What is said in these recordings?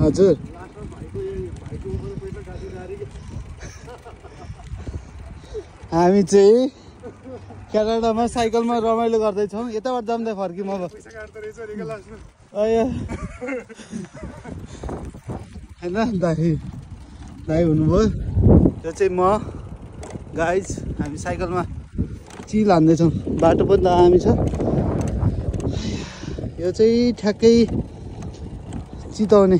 हजुर हामी चाहिँ क्यानाडामा साइकलमा रमाइलो गर्दैछौँ यताबाट जाँदै फर्क्यौँ अब होइन दाइ हुनुभयो त्यो चाहिँ म गाइज हामी साइकलमा चिल हान्दैछौँ बाटो पनि दामी छ यो चाहिँ ठ्याक्कै चिताउने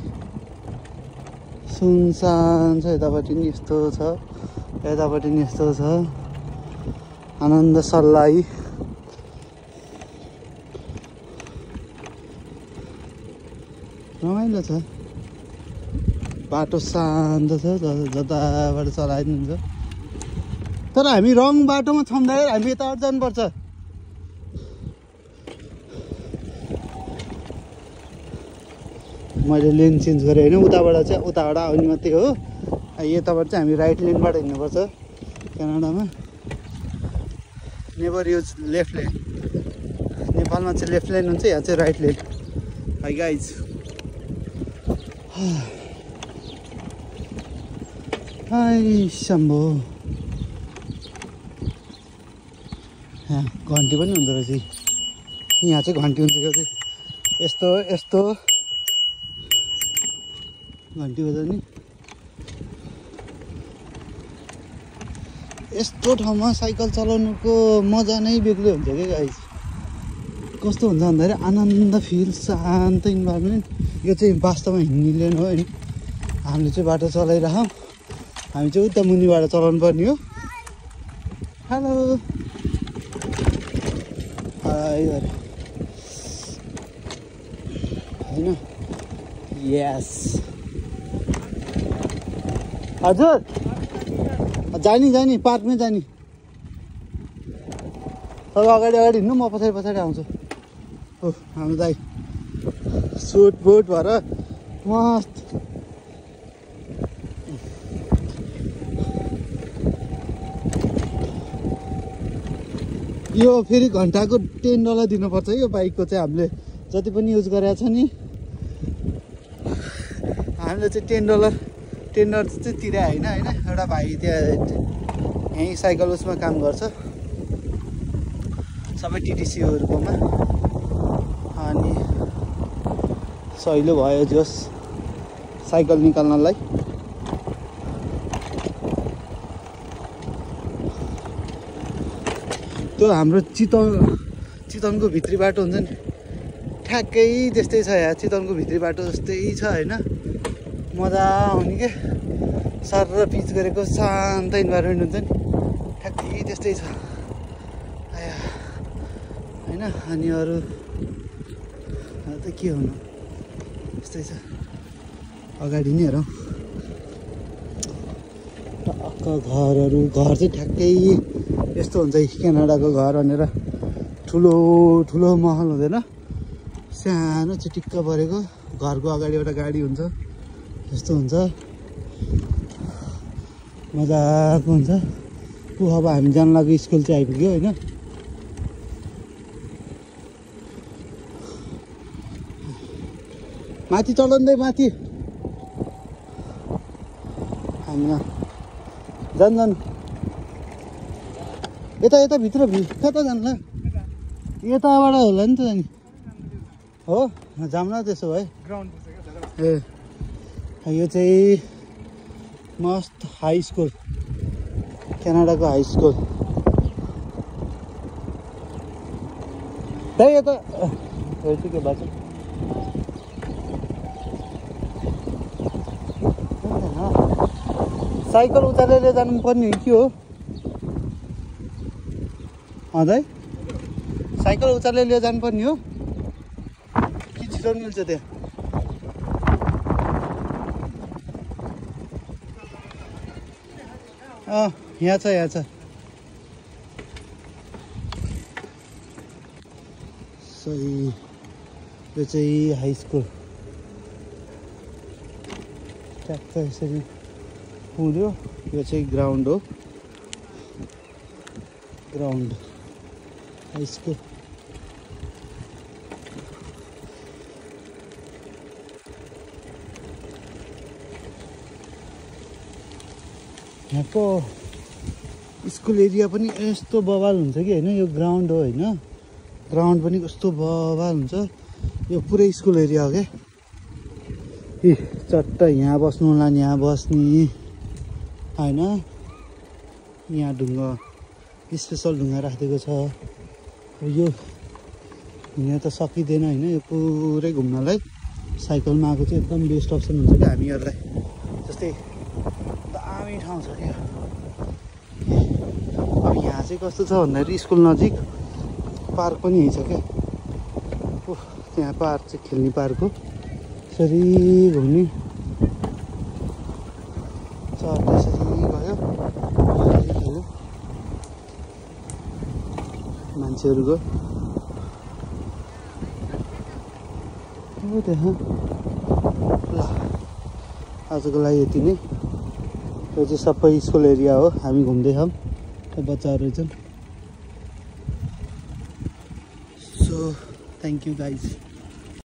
सुनसान छ यतापट्टि नि यस्तो छ यतापट्टि नि यस्तो छ आनन्द सल्लाही रमाइलो छ बाटो शान्त छ जताबाट चलाइदिन्छ तर हामी रङ बाटोमा छम्दाखेरि हामी यताबाट जानुपर्छ मैले लेन चेन्ज गरेँ होइन उताबाट चाहिँ उताबाट आउने मात्रै हो यताबाट चाहिँ हामी राइट लेनबाट हिँड्नुपर्छ क्यानाडामा नेभर युज लेफ्ट लेन नेपालमा चाहिँ लेफ्ट लेन हुन्छ यहाँ चाहिँ राइट लेन है गाइज हाई शम्भो घन्टी पनि हुँदो रहेछ यहाँ चाहिँ घन्टी हुन्छ यो चाहिँ यस्तो यस्तो घन्टी बज्यो नि यस्तो ठाउँमा साइकल चलाउनुको मजा नै बेग्लै हुन्छ क्या गाइज कस्तो हुन्छ भन्दाखेरि आनन्द फिल शान्त इन्भाइरोमेन्ट यो चाहिँ वास्तवमा हिँड्ने लेन हो होइन हामीले चाहिँ बाटो चलाइरहँ हामी चाहिँ उता मुनिबाट चलाउनु पर्ने हो हेलो होइन यस हजुर जानी पार्कमै जानी तपाईँ अगाडि हिँड्नु म पछाडि आउँछु हो हाम्रो दाइ सुट बुट भएर मस्त यो फेरि घन्टाको $10 दिनुपर्छ यो बाइकको चाहिँ हामीले जति पनि युज गरेको छ नि हामीले चाहिँ $10 चाहिँ तिरे होइन एउटा भाइ त्यहाँ यहीँ साइकल उसमा काम गर्छ सबै टिटिसीहरूकोमा अनि सहिलो भयो जोस् साइकल निकाल्नलाई त्यो हाम्रो चितवनको भित्री बाटो हुन्छ नि ठ्याक्कै त्यस्तै छ यहाँ चितवनको भित्री बाटो जस्तै छ होइन मजा आउने के सर र पिच गरेको शान्त इन्भाइरोमेन्ट हुन्छ नि ठ्याक्कै त्यस्तै छ होइन अनि अरू त के हुनु त्यस्तै छ अगाडि नै हेरौँ टक्क घर चाहिँ ठ्याक्कै यस्तो हुन्छ क्यानाडाको घर भनेर ठुलो ठुलो महल हुँदैन सानो चिटिक्क परेको घरको अगाडि एउटा गाडी हुन्छ यस्तो हुन्छ मजाको हुन्छ अब हामी जान लाग्यो स्कुल चाहिँ आइपुग्यो होइन माथि चढाउँदै माथि हामी जान यता भित्र कता जान्ला यताबाट होला नि त जाने हो जाऊँ न त्यसो भए ए यो चाहिँ मस्त हाई स्कुल क्यानाडाको हाई स्कुल त्यही यता के बाटो साइकल उचालेर जानु पर्ने हो के हो दाइ साइकल उचालेर लिएर जानुपर्ने हो कि छिटो मिल्छ त्यहाँ यहाँ छ सही यो चाहिँ हाई स्कुल ट्याक्क यसरी पुग्यो यो चाहिँ ग्राउन्ड हो ग्राउन्ड हाई स्कुल यहाँको स्कुल एरिया पनि यस्तो बवाल हुन्छ कि होइन। यो ग्राउन्ड हो होइन, ग्राउन्ड पनि कस्तो बवाल हुन्छ। यो पुरै स्कुल एरिया हो क्या। इ चट्ट यहाँ बस्नुला यहाँ बस्ने होइन। यहाँ ढुङ्गा स्पेसल ढुङ्गा राखिदिएको छ। यो हिँड्न त सकिँदैन होइन। यो पुरै घुम्नलाई साइकलमा आएको चाहिँ एकदम बेस्ट अप्सन हुन्छ क्या हामीहरूलाई। जस्तै दामी ठाउँ छ क्या। अब यहाँ चाहिँ कस्तो छ भन्दाखेरि स्कुल नजिक पार्क पनि यही छ क्या। ओह त्यहाँ पार्क चाहिँ खेल्ने पार्क हो। यसरी घुम्ने चढ्दै यसरी गयो, यसरी खेल्यो मान्छेहरूको। हो त्यहाँ ल आजको लागि यति नै। यो चाहिँ सबै स्कुल एरिया हो, हामी घुम्दैछौँ, बच्चाहरू छन्। So thank you guys.